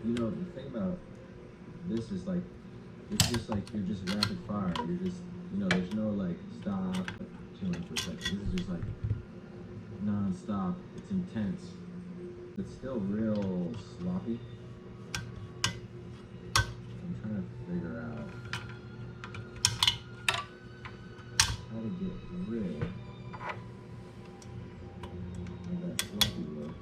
You know, the thing about this is like, it's just like, you're just rapid fire. You're just, you know, there's no like stop, chilling for a second. This is just like non-stop. It's intense. It's still real sloppy. I'm trying to figure out how to get rid of that sloppy look.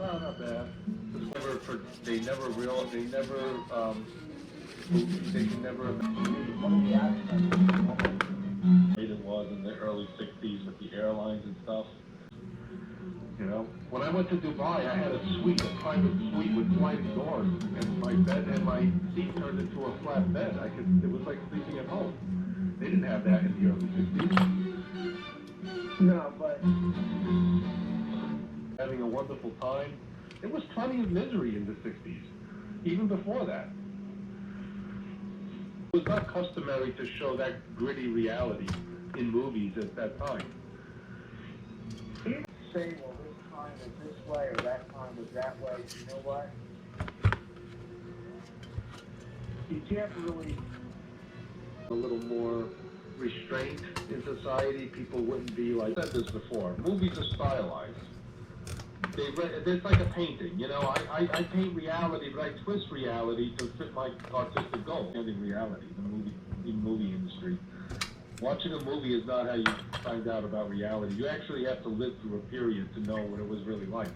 Oh, not bad. They never it was in the early 60s with the airlines and stuff. You know, when I went to Dubai, I had a suite, a private suite with sliding doors, and my bed and my seat turned into a flat bed. It was like sleeping at home. They didn't have that in the early 60s. No, but having a wonderful time. There was plenty of misery in the 60s, even before that. It was not customary to show that gritty reality in movies at that time. you didn't say, well, this time was this way or that time was that way. You know what? You can't really... A little more restraint in society. People wouldn't be like... I said this before. Movies are stylized. It's like a painting, you know. I paint reality, but I twist reality to fit my artistic goal. In reality, the movie industry. Watching a movie is not how you find out about reality. You actually have to live through a period to know what it was really like.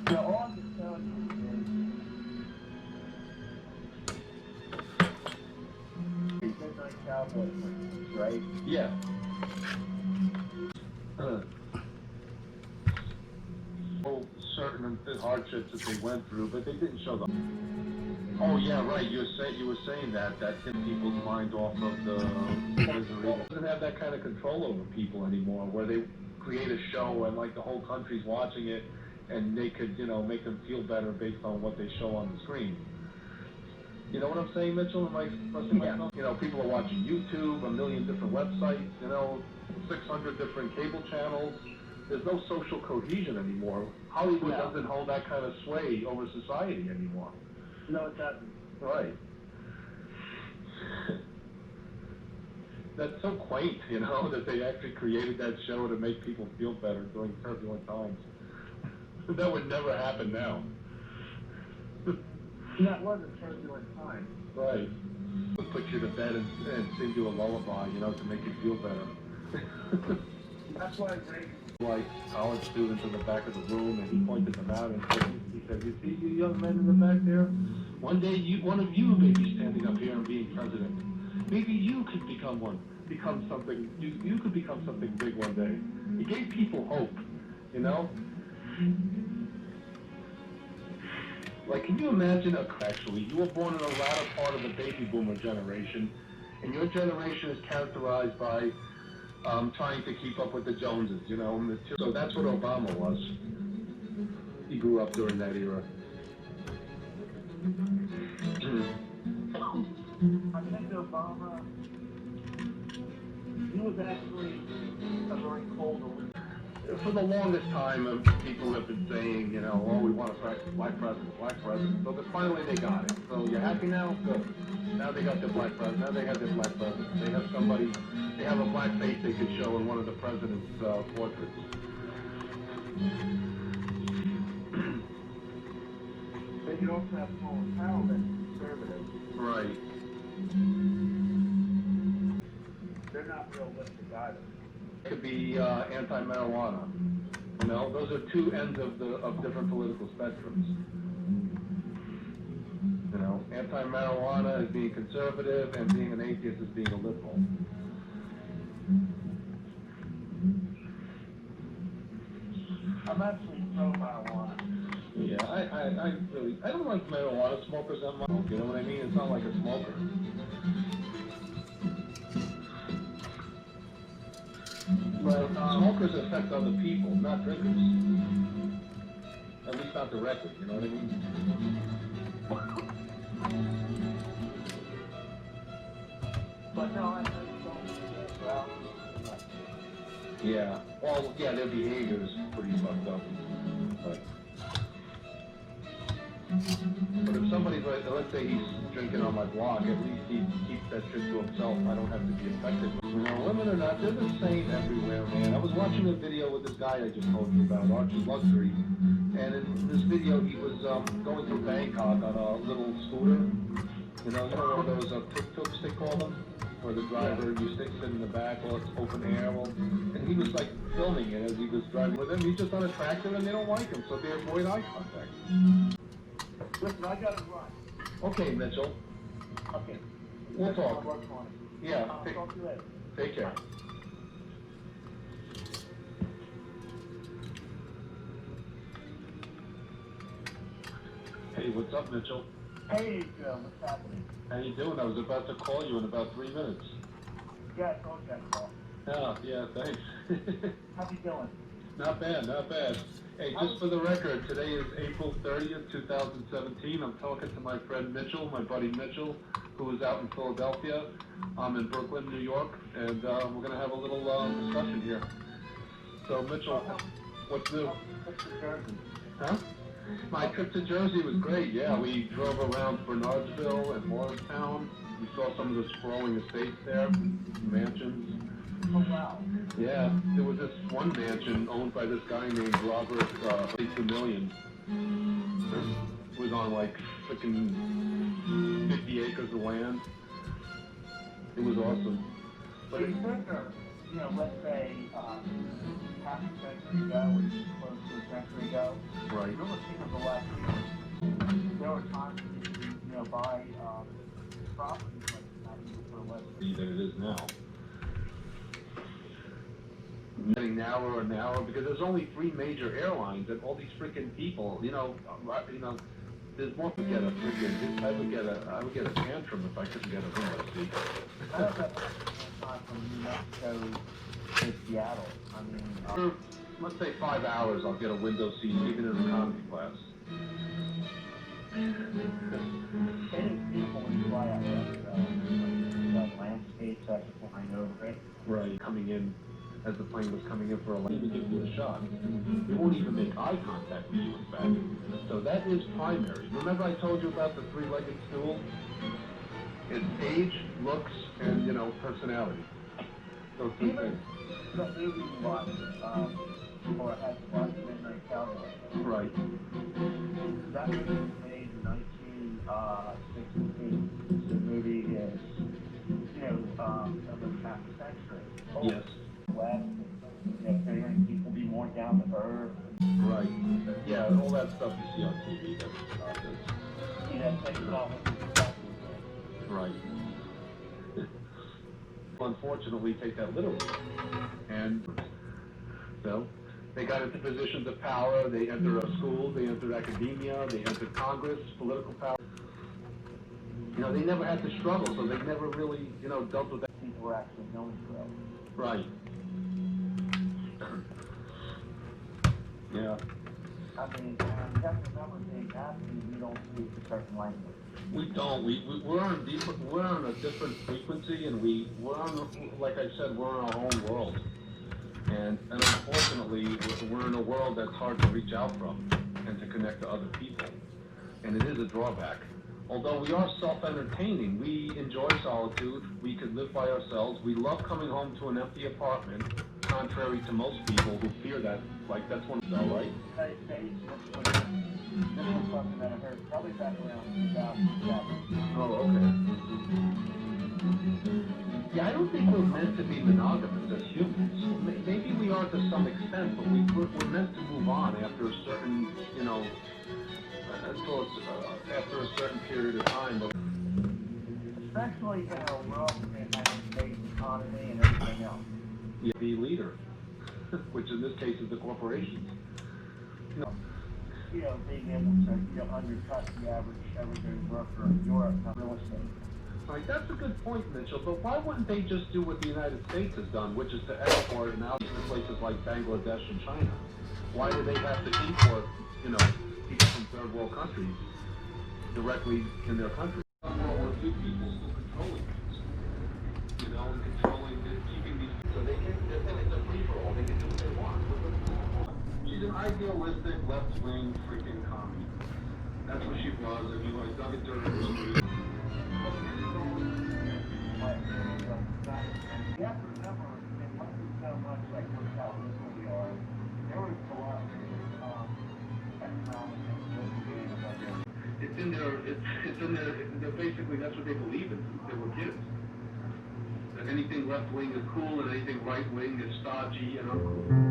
Now, all I can tell you is Midnight Cowboy, for instance, right? Yeah. Certain hardships that they went through, but they didn't show them. Oh yeah, right. You were saying that took people's mind off of the misery. They doesn't have that kind of control over people anymore, where they create a show and like the whole country's watching it, and they could, you know, make them feel better based on what they show on the screen. You know what I'm saying, Mitchell? Am I expressing myself? You know, people are watching YouTube, a million different websites, you know, 600 different cable channels. There's no social cohesion anymore. Hollywood doesn't hold that kind of sway over society anymore. No, it doesn't. Right. That's so quaint, you know, that they actually created that show to make people feel better during turbulent times. That would never happen now. That was a turbulent time. Right. Would put you to bed and sing you a lullaby, you know, to make you feel better. That's why Reagan... Like college students in the back of the room, and he pointed them out and he said, "You see, you young men in the back there? One day, one of you may be standing up here and being president. Maybe you could become something. You could become something big one day." He gave people hope, you know. Like, can you imagine? Actually, you were born in the latter part of the baby boomer generation, and your generation is characterized by trying to keep up with the Joneses, you know. So that's what Obama was. He grew up during that era. I think Obama, he was actually a very cold elite. For the longest time, people have been saying, you know, oh, we want a black president. So finally they got it. So you're happy now? Good. Now they got their black president. Now they have their black president. They have somebody, they have a black face they could show in one of the president's portraits. But you also have Colin Powell that's conservative. Right. They're not realistic either. It could be anti-marijuana. You know, those are two ends of different political spectrums. You know, anti-marijuana is being conservative, and being an atheist is being a liberal. I'm actually pro-marijuana. Yeah, I don't like marijuana smokers. You know what I mean? It's not like a smoker. But smokers affect other people, not drinkers. At least not directly, you know what I mean? But no, I think well. Yeah. Well, yeah, their behavior is pretty fucked up. But if somebody's like, let's say he's drinking on my block, at least he keeps that shit to himself. I don't have to be affected. You know, women are not, they're the same everywhere, man. I was watching a video with this guy I just told you about, Archie Luxury. And in this video, he was going through Bangkok on a little scooter. You know one of those tuk-tuks, they call them? Where the driver, you sit in the back, or it's open air. Well, was like filming it as he was driving with him. He's just unattractive and they don't like him, so they avoid eye contact. Listen, I gotta run. Okay, Mitchell. Okay. We'll talk. I'll work on it. Yeah. I'll talk to you later. Take care. Hey, what's up, Mitchell? Hey, Joe, what's happening? How you doing? I was about to call you in about 3 minutes. Yeah, I told you I'd call. Yeah, thanks. How you doing? Not bad, not bad. Hey, just for the record, today is April 30th, 2017. I'm talking to my friend Mitchell, my buddy Mitchell, who is out in Philadelphia. I'm in Brooklyn, New York, and we're going to have a little discussion here. So, Mitchell, what's new? What's the Jersey? Huh? My trip to Jersey was great, yeah. We drove around Bernardsville and Morristown. We saw some of the sprawling estates there, mansions. Oh, wow. Yeah, there was this one mansion owned by this guy named Robert, 22 million. It was on like freaking 50 acres of land. It was awesome. But you figure, you know, let's say half a century ago, or close to a century ago, Right. real estate was a lot cheaper. There were times when you could, you know, buy properties like that for less Than it is now. Getting narrower and narrower because there's only 3 major airlines and all these freaking people, there's more to get a freaking, I would get a tantrum if I couldn't get a window seat. I don't know time from New Mexico to Seattle. I mean, Let's say 5 hours I'll get a window seat even in economy class. it is beautiful when you fly out there. The landscapes that you flying over it. Right. Coming in, as the plane was coming in for a landing, give you a shot. They won't even make eye contact with you, in fact. So that is primary. Remember I told you about the 3-legged stool? It's age, looks, and, personality. Those 3 things. The movie you watched, or had to watch Midnight Cowboy. Right. That movie was made in 1968. The movie is, almost half a century. Yes. West, figuring people be more down to earth. Right. Yeah, all that stuff you see on TV, that's nonsense. Take it off. Right. Unfortunately, take that literally. And so they got into positions of power, they entered a school, they entered academia, they entered Congress, political power. They never had to struggle, so they never really, dealt with that. People were actually going through it. Right. Yeah. I mean, you have to remember being happy, we don't speak a certain language. We don't. We're on a different frequency, and we're on, like I said, we're in our own world. And unfortunately, we're in a world that's hard to reach out from and to connect to other people. And it is a drawback. Although we are self-entertaining, we enjoy solitude, we could live by ourselves, we love coming home to an empty apartment, contrary to most people who fear that, like that's one though, right? This was something that I heard probably back around 2007. Oh, okay. Yeah, I don't think we're meant to be monogamous as humans. Maybe we are to some extent, but we're meant to move on after a certain, after a certain period of time. But Especially in a world that has a space economy and everything else. yeah, be leader, which in this case is the corporations. Being able to, undercut the average everyday worker in Europe on real estate. Right, that's a good point, Mitchell, but why wouldn't they just do what the United States has done, which is to export and out to places like Bangladesh and China? Why do they have to import, people from third world countries directly in their country? World War II people still controlling things, and keeping these, so it's a free-for-all, they can do what they want. She's an idealistic, left-wing freaking commie. That's what she was, and I dug into her history. You have to remember, it wasn't so much like how liberal we are. There was a lot of economic and political gain about this. It's in their, basically that's what they believe in, they were kids. And anything left wing is cool and anything right wing is stodgy and uncool.